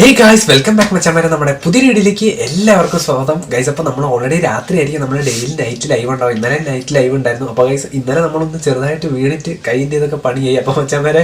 Hey guys, welcome back മച്ചാമാരെ. നമ്മുടെ പുതിയ വീഡിയോയിലേക്ക് എല്ലാവർക്കും സ്വാഗതം ഗൈസ്. അപ്പോൾ നമ്മൾ ഓൾറെഡി രാത്രി ആയിരിക്കും നമ്മൾ ഡെയിലി നൈറ്റ് ലൈവ് ഉണ്ടാവും. ഇന്നലെ നൈറ്റ് ലൈവ് ഉണ്ടായിരുന്നു. അപ്പോൾ ഗൈസ് ഇന്നലെ നമ്മളൊന്ന് ചെറുതായിട്ട് വീണിട്ട് കൈൻ്റെ ഇതൊക്കെ പണിയായി. അപ്പോൾ മച്ചാമാരെ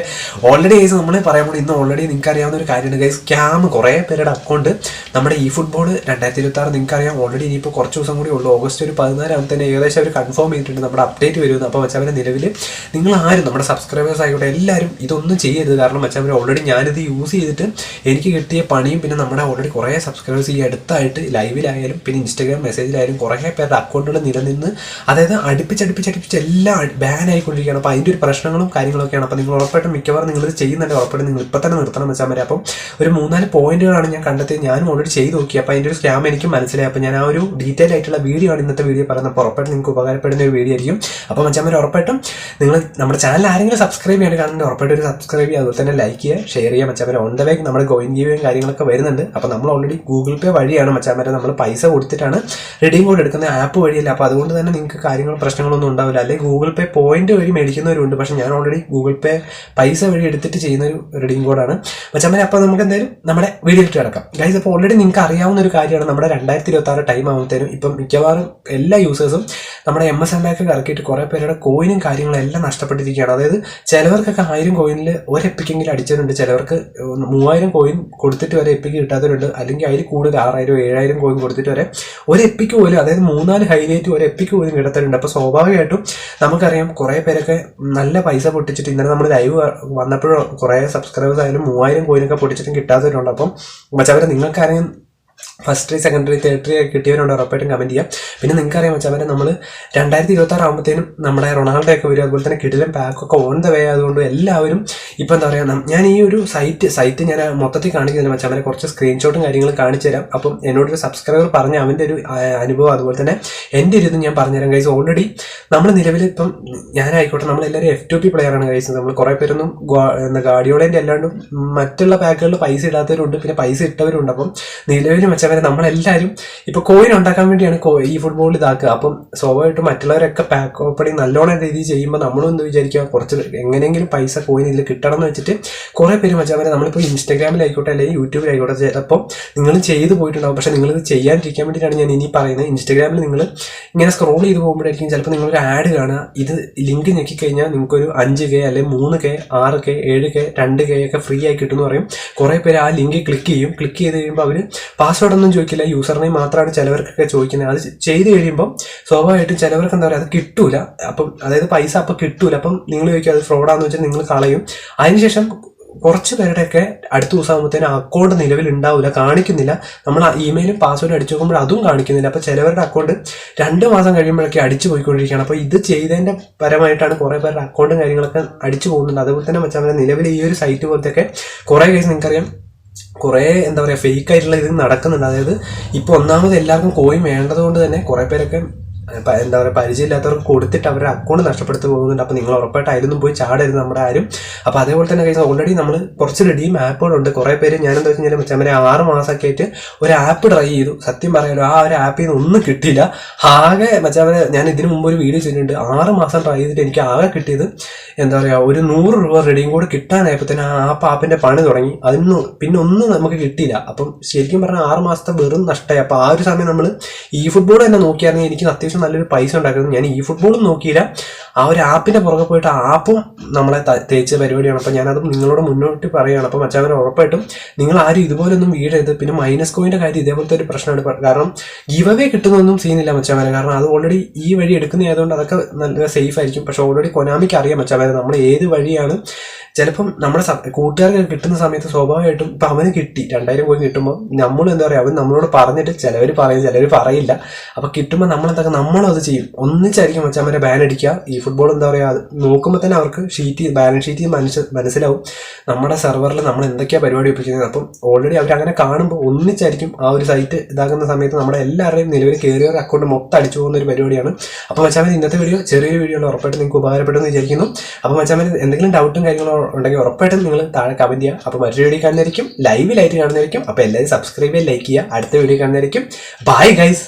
ഓൾറെഡി ഗൈസ് നമ്മൾ പറയാൻ പോയി, ഇന്ന് ഓൾറെഡി നിങ്ങൾക്ക് അറിയാവുന്ന ഒരു കാര്യമാണ് ഗൈസ്. ക്യാം കുറേ പേരുടെ അക്കൗണ്ട് നമ്മുടെ ഈ ഫുട്ബോൾ 2026 നിങ്ങൾക്കറിയാം. ഓൾറെഡി ഇനിയിപ്പോൾ കുറച്ച് ദിവസം കൂടി ഉള്ളൂ. ഓഗസ്റ്റ് 14 തന്നെ ഏകദേശം അവർ കൺഫേം ചെയ്തിട്ടുണ്ട് നമ്മുടെ അപ്ഡേറ്റ് വരുമെന്ന്. അപ്പോൾ മച്ചാമാരെ നിലവിൽ നിങ്ങൾ ആരും നമ്മുടെ സബ്സ്ക്രൈബേഴ്സ് ആയിക്കോട്ടെ എല്ലാവരും ഇതൊന്നും ചെയ്യരുത്. കാരണം മച്ചാമാരെ ഓൾറെഡി ഞാനിത് യൂസ് ചെയ്തിട്ട് എനിക്ക് കിട്ടിയ പണിയും പിന്നെ നമ്മുടെ ഓൾറെഡി കുറേ സബ്സ്ക്രൈബേഴ്സ് ഈ അടുത്തായിട്ട് ലൈവിലായാലും പിന്നെ ഇൻസ്റ്റാഗ്രാം മെസ്സേജിലായാലും കുറേ പേരുടെ അക്കൗണ്ടുകൾ നിലനിന്ന് അതായത് അടുപ്പിച്ച് എല്ലാം ബാൻ ആയിക്കൊണ്ടിരിക്കുകയാണ്. അപ്പോൾ അതിൻ്റെ ഒരു പ്രശ്നങ്ങളും കാര്യങ്ങളൊക്കെയാണ്. അപ്പോൾ നിങ്ങൾ ഉറപ്പായിട്ടും മിക്കവാറും നിങ്ങളിത് ചെയ്യുന്നുണ്ട്. ഉറപ്പായിട്ടും നിങ്ങൾ ഇപ്പം തന്നെ നിർത്തണം വെച്ചാൽ മതി. അപ്പം ഒരു 3-4 പോയിന്റുകളാണ് ഞാൻ കണ്ടെത്തി. ഞാനും ഓൾറെഡി ചെയ്ത് നോക്കി. അപ്പോൾ അതിൻ്റെ ഒരു സ്കാം എനിക്ക് മനസ്സിലായി. അപ്പോൾ ഞാൻ ആ ഒരു ഡീറ്റെയിൽ ആയിട്ടുള്ള വീഡിയോ ആണ് ഇന്നത്തെ വീഡിയോ പറയുന്നത്. അപ്പോൾ ഉറപ്പായിട്ടും നിങ്ങൾക്ക് ഉപകാരപ്പെടുന്ന ഒരു വീഡിയോ ആയിരിക്കും. അപ്പോൾ മച്ചാമാർ ഉറപ്പായിട്ടും നിങ്ങൾ നമ്മുടെ ചാനൽ ആരെങ്കിലും സബ്സ്ക്രൈബ് ചെയ്യാൻ കാണുന്നുണ്ട് ഉറപ്പായിട്ടും ഒരു സബ്സ്ക്രൈബ് ചെയ്യുക. അതുപോലെ തന്നെ ലൈക്ക് ചെയ്യുക, ഷെയർ ചെയ്യുക. മച്ചാമാർ ഓൺ ദ വേ നമ്മുടെ ഗോയിൻ ഗീവിയും കാര്യങ്ങളൊക്കെ വരുന്നുണ്ട്. അപ്പോൾ നമ്മൾ ഓൾറെഡി ഗൂഗിൾ പേ വഴിയാണ് മച്ചാമാരെ നമ്മൾ പൈസ കൊടുത്തിട്ടാണ് റെഡീം കോഡ് എടുക്കുന്ന ആപ്പ് വഴിയല്ല. അപ്പോൾ അതുകൊണ്ട് തന്നെ നിങ്ങൾക്ക് കാര്യങ്ങളും പ്രശ്നങ്ങളൊന്നും ഉണ്ടാവില്ല. അല്ലെങ്കിൽ ഗൂഗിൾ പേ പോയിന്റ് വഴി മേടിക്കുന്നവരുണ്ട്. പക്ഷേ ഞാൻ ഓൾറെഡി ഗൂഗിൾ പേ പൈസ വഴി എടുത്തിട്ട് ചെയ്യുന്ന ഒരു റെഡീം കോഡാണ് മച്ചാമാരെ. അപ്പോൾ നമുക്ക് എന്തായാലും നമ്മുടെ വീഡിയോയിലിട്ട് കിടക്കാം ഗൈസ്. അപ്പോൾ ഓൾറെഡി നിങ്ങൾക്ക് അറിയാവുന്ന ഒരു കാര്യമാണ്, നമ്മുടെ 2026 ടൈം ആകുമ്പോഴത്തേനും ഇപ്പം മിക്കവാറും എല്ലാ യൂസേഴ്സും നമ്മുടെ MSN ബാക്ക് ഇറക്കിയിട്ട് കുറേ പേരുടെ കോയിനും കാര്യങ്ങളും എല്ലാം നഷ്ടപ്പെട്ടിരിക്കുകയാണ്. അതായത് ചിലവർക്കൊക്കെ 1000 കോയിനിൽ ഒരു എപ്പിക്കെങ്കിലും അടിച്ചിട്ടുണ്ട്. ചിലവർക്ക് 3000 കോയിൻ കൊടുത്തിട്ട് വരെ എപ്പിക്ക് കിട്ടാത്തവരുണ്ട്. അല്ലെങ്കിൽ അതിൽ കൂടുതൽ 6000 7000 കോയിൻ കൊടുത്തിട്ട് വരെ ഒരു എപ്പിക്ക് പോലും, അതായത് 3-4 ഹൈലൈറ്റ് ഒരു എപ്പിക്ക് പോലും കിടത്തലുണ്ട്. അപ്പോൾ സ്വാഭാവികമായിട്ടും നമുക്കറിയാം കുറേ പേരൊക്കെ നല്ല പൈസ പൊട്ടിച്ചിട്ട് ഇന്നലെ നമ്മൾ ലൈവ് വന്നപ്പോഴും കുറേ സബ്സ്ക്രൈബേഴ്സ് ആയാലും 3000 കോയിനൊക്കെ പൊട്ടിച്ചിട്ടും കിട്ടാത്തവരുണ്ട്. അപ്പം മച്ചാവരെ നിങ്ങൾക്കറിയാം ഫസ്റ്റ്, സെക്കൻഡറി, തേർഡറി കിട്ടിയവരുണ്ട് ഉറപ്പായിട്ടും കമൻറ്റ് ചെയ്യാം. പിന്നെ നിങ്ങൾക്കറിയാം മച്ചാമാരെ നമ്മൾ 2026 ആകുമ്പോഴത്തേനും നമ്മുടെ റൊണാൾഡോ ഒക്കെ വരും. അതുപോലെ തന്നെ കിടിലൻ പാക്കൊക്കെ ഓൺ ദ വേ ആയതുകൊണ്ട് എല്ലാവരും ഇപ്പം എന്താ പറയുക, ഞാൻ ഈ ഒരു സൈറ്റ് ഞാൻ മൊത്തത്തിൽ കാണിക്കുന്നില്ല മച്ചാമാരെ, കുറച്ച് സ്ക്രീൻഷോട്ടും കാര്യങ്ങളും കാണിച്ചു തരാം. അപ്പം എന്നോടൊരു സബ്സ്ക്രൈബർ പറഞ്ഞ അവൻ്റെ ഒരു അനുഭവം അതുപോലെ തന്നെ എൻ്റെ ഒരു ഇത് ഞാൻ പറഞ്ഞുതരാം ഗൈസ്. ഓൾറെഡി നമ്മൾ നിലവിൽ ഇപ്പം ഞാനായിക്കോട്ടെ നമ്മളെല്ലാവരും F2P പ്ലെയറാണ് ഗൈസ്. നമ്മൾ കുറേ പേരൊന്നും ഗാഡിയോളേൻ്റെ അല്ലാണ്ടും മറ്റുള്ള പാക്കുകളിൽ പൈസ ഇടാത്തവരുണ്ട്, പിന്നെ പൈസ ഇട്ടവരുണ്ട്. അപ്പം നിലവിൽ മച്ചാമാരെ നമ്മളെല്ലാവരും ഇപ്പോൾ കോയിൻ ഉണ്ടാക്കാൻ വേണ്ടിയാണ് ഈ ഫുട്ബോൾ ഇതാക്കുക. അപ്പം സ്വാഭാവികമായിട്ടും മറ്റുള്ളവരൊക്കെ പാക്ക് ഓപ്പണിങ് നല്ലോണം രീതിയിൽ ചെയ്യുമ്പോൾ നമ്മളും എന്ത് വിചാരിക്കുക, കുറച്ച് എങ്ങനെയെങ്കിലും പൈസ കോയിൻ ഇതിൽ കിട്ടണം എന്ന് വെച്ചിട്ട് കുറേ പേര് മച്ചാമാരെ നമ്മളിപ്പോൾ ഇൻസ്റ്റാഗ്രാമിലായിക്കോട്ടെ അല്ലെങ്കിൽ യൂട്യൂബിലായിക്കോട്ടെ ചിലപ്പോൾ നിങ്ങൾ ചെയ്ത് പോയിട്ടുണ്ടാവും. പക്ഷേ നിങ്ങളിത് ചെയ്യാണ്ടിരിക്കാൻ വേണ്ടിയിട്ടാണ് ഞാൻ ഇനി പറയുന്നത്. ഇൻസ്റ്റാഗ്രാമിൽ നിങ്ങൾ ഇങ്ങനെ സ്ക്രോൾ ചെയ്ത് പോകുമ്പോഴായിരിക്കും ചിലപ്പോൾ നിങ്ങളൊരു ആഡ് കാണുക. ഇത് ലിങ്ക് ഞെക്കിക്കഴിഞ്ഞാൽ നിങ്ങൾക്കൊരു 5K അല്ലെങ്കിൽ 3K 6K 7K 2K ഒക്കെ ഫ്രീ ആയി കിട്ടുമെന്ന് പറയും. കുറേ പേര് ആ ലിങ്ക് ക്ലിക്ക് ചെയ്ത് കഴിയുമ്പോൾ അവർ പാസ്വേഡ് ഒന്നും ചോദിക്കില്ല, യൂസർ നെയിം മാത്രമാണ് ചിലവർക്കൊക്കെ ചോദിക്കുന്നത്. അത് ചെയ്ത് കഴിയുമ്പം സ്വാഭാവികമായിട്ടും ചിലവർക്ക് എന്താ പറയുക അത് കിട്ടൂല. അപ്പം അതായത് പൈസ അപ്പം കിട്ടൂല. അപ്പം നിങ്ങൾ ചോദിക്കുക അത് ഫ്രോഡാന്ന് വെച്ചാൽ നിങ്ങൾ കളയും. അതിനുശേഷം കുറച്ച് പേരുടെയൊക്കെ അടുത്ത ദിവസം ആകുമ്പോഴത്തേനും അക്കൗണ്ട് നിലവിൽ ഉണ്ടാവില്ല, കാണിക്കുന്നില്ല. നമ്മൾ ഇമെയിലും പാസ്വേഡ് അടിച്ചു നോക്കുമ്പോൾ അതും കാണിക്കുന്നില്ല. അപ്പോൾ ചിലവരുടെ അക്കൗണ്ട് 2 മാസം കഴിയുമ്പോഴൊക്കെ അടിച്ചു പോയിക്കൊണ്ടിരിക്കുകയാണ്. അപ്പോൾ ഇത് ചെയ്തതിൻ്റെ പരമായിട്ടാണ് കുറേ പേരുടെ അക്കൗണ്ടും കാര്യങ്ങളൊക്കെ അടിച്ചു പോകുന്നുണ്ട്. അതുപോലെ തന്നെ വെച്ചാൽ നിലവിൽ ഈ ഒരു സൈറ്റ് പോലത്തെയൊക്കെ കുറേ കേസ് നിങ്ങൾക്കറിയാം കുറേ എന്താ പറയുക ഫേക്ക് ആയിട്ടുള്ള ഇത് നടക്കുന്നുണ്ട്. അതായത് ഇപ്പോൾ ഒന്നാമത് എല്ലാവർക്കും കോയിൻ വേണ്ടത് കൊണ്ട് തന്നെ കുറേ പേരൊക്കെ എന്താ പറയുക പരിചയമില്ലാത്തവർക്ക് കൊടുത്തിട്ട് അവരുടെ അക്കൗണ്ട് നഷ്ടപ്പെടുത്തി പോകുന്നുണ്ട്. അപ്പോൾ നിങ്ങൾ ഉറപ്പായിട്ട് അതിലൊന്നും പോയി ചാടരുത് നമ്മുടെ ആരും. അപ്പോൾ അതേപോലെ തന്നെ കഴിഞ്ഞാൽ ഓൾറെഡി നമ്മൾ കുറച്ച് റെഡീം ആപ്പുകളുണ്ട്. കുറേ പേര് ഞാനെന്താ വെച്ച് കഴിഞ്ഞാൽ മച്ചാമാരെ 6 മാസമൊക്കെ ആയിട്ട് ഒരു ആപ്പ് ട്രൈ ചെയ്തു. സത്യം പറയാലോ ആ ഒരു ആപ്പിൽ നിന്ന് ഒന്നും കിട്ടിയില്ല. ആകെ മച്ചാമാരെ ഞാൻ ഇതിനു മുമ്പ് ഒരു വീഡിയോ ചെയ്തിട്ടുണ്ട്. 6 മാസം ട്രൈ ചെയ്തിട്ട് എനിക്ക് ആകെ കിട്ടിയത് എന്താ പറയുക ഒരു 100 രൂപ റെഡീം കോഡ് കിട്ടാനായപ്പോൾ തന്നെ ആ ആപ്പിൻ്റെ പണി തുടങ്ങി. അതിന് പിന്നെ ഒന്നും നമുക്ക് കിട്ടിയില്ല. അപ്പം ശരിക്കും പറഞ്ഞാൽ 6 മാസത്തെ വെറും നഷ്ടമായി. അപ്പോൾ ആ ഒരു സമയം നമ്മൾ ഈ ഫുട്ബോൾ തന്നെ നോക്കിയായിരുന്നെങ്കിൽ എനിക്ക് അത്യാവശ്യം നല്ലൊരു പൈസ ഉണ്ടാക്കുന്നത്. ഞാൻ ഈ ഫുട്ബോളും നോക്കിയില്ല, ആ ഒരു ആപ്പിന്റെ പുറകെ പോയിട്ട് ആപ്പും നമ്മളെ തേച്ച പരിപാടിയാണ്. അപ്പോൾ ഞാനത് നിങ്ങളോട് മുന്നോട്ട് പറയുകയാണ്. അപ്പോൾ മച്ചാമാരെ ഉറപ്പായിട്ടും നിങ്ങൾ ആരും ഇതുപോലൊന്നും വീഴരുത്. പിന്നെ മൈനസ് കോയിന്റെ കാര്യം ഇതേപോലത്തെ ഒരു പ്രശ്നമാണ്. കാരണം ഗിവ് അവേ കിട്ടുന്നൊന്നും സീനില്ല മച്ചാമാരെ. കാരണം അത് ഓൾറെഡി ഈ വഴി എടുക്കുന്നതായതുകൊണ്ട് അതൊക്കെ നല്ല സേഫ് ആയിരിക്കും. പക്ഷെ ഓൾറെഡി കൊനാമിക്ക് അറിയാം മച്ചാമാരെ നമ്മൾ ഏത് വഴിയാണ്. ചിലപ്പം നമ്മുടെ കൂട്ടുകാർക്ക് കിട്ടുന്ന സമയത്ത് സ്വാഭാവികമായിട്ടും ഇപ്പം അവന് കിട്ടി 2000 കോയിൻ കിട്ടുമ്പോൾ നമ്മൾ എന്താ പറയുക അവൻ നമ്മളോട് പറഞ്ഞിട്ട് ചിലവർ പറയും ചിലവർ പറയില്ല. അപ്പോൾ കിട്ടുമ്പോൾ നമ്മളെന്തൊക്കെ നമ്മളും അത് ചെയ്യും. ഒന്നിച്ചായിരിക്കും മച്ചാമാരെ ബാൻ അടിക്കുക. ഈ ഫുട്ബോൾ എന്താ പറയുക അത് നോക്കുമ്പോൾ തന്നെ അവർക്ക് ബാലൻസ് ഷീറ്റ് മനസ്സിലാവും നമ്മുടെ സെർവറിൽ നമ്മൾ എന്തൊക്കെയാണ് പരിപാടി ഒപ്പിക്കുന്നത്. അപ്പം ഓൾറെഡി അവരങ്ങനെ കാണുമ്പോൾ ഒന്നിച്ചായിരിക്കും ആ ഒരു സൈറ്റ് ഇതാക്കുന്ന സമയത്ത് നമ്മുടെ എല്ലാവരുടെയും നിലവിൽ കയറിയ ഒരു അക്കൗണ്ട് മൊത്തം അടിച്ചു പോകുന്ന ഒരു പരിപാടിയാണ്. അപ്പോൾ മച്ചാമാരെ ഇന്നത്തെ വീഡിയോ ചെറിയൊരു വീഡിയോ ആണ്, ഉറപ്പായിട്ട് നിങ്ങൾക്ക് ഉപകാരപ്പെട്ടെന്ന് വിചാരിക്കുന്നു. അപ്പോൾ മച്ചാമാരെ എന്തെങ്കിലും ഡൗട്ടും കാര്യങ്ങളോ ഉണ്ടെങ്കിൽ ഉറപ്പായിട്ടും നിങ്ങൾ താഴെ കമന്റ് ചെയ്യുക. അപ്പോൾ മറ്റൊരു വീഡിയോ കാണുന്നതായിരിക്കും, ലൈവിലായിട്ട് കാണുന്നതായിരിക്കും. അപ്പോൾ എല്ലാവരും സബ്സ്ക്രൈബ് ചെയ്യുക, ലൈക്ക് ചെയ്യുക. അടുത്ത വീഡിയോ കാണുന്നതായിരിക്കും. Bye guys.